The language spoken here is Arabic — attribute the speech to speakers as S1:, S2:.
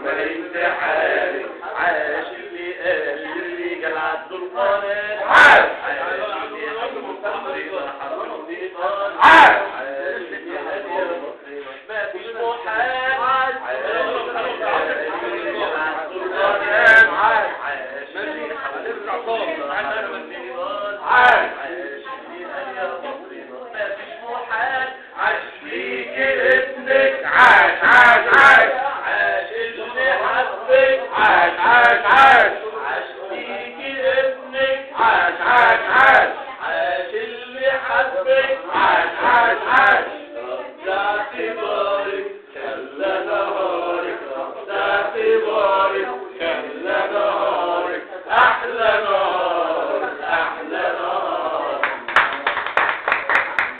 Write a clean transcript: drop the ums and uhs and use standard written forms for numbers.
S1: ما انت حالي عاش اللي قال للرجال عدوا القناه عاش اللي حضروا تحريض حضروا نضال عاش اللي هادي مصرنا ما فيش محال عاش اللي عدوا القناه عاش اللي حضروا تحريض حضروا نضال عاش اللي هادي مصرنا ما فيش محال عاش ليك ابنك عاش عاش عاش عاش اللي حبك عاش عاش عاش عاش ليك ابنك عاش عاش عاش عاش اللي حبك عاش عاش عاش رجعت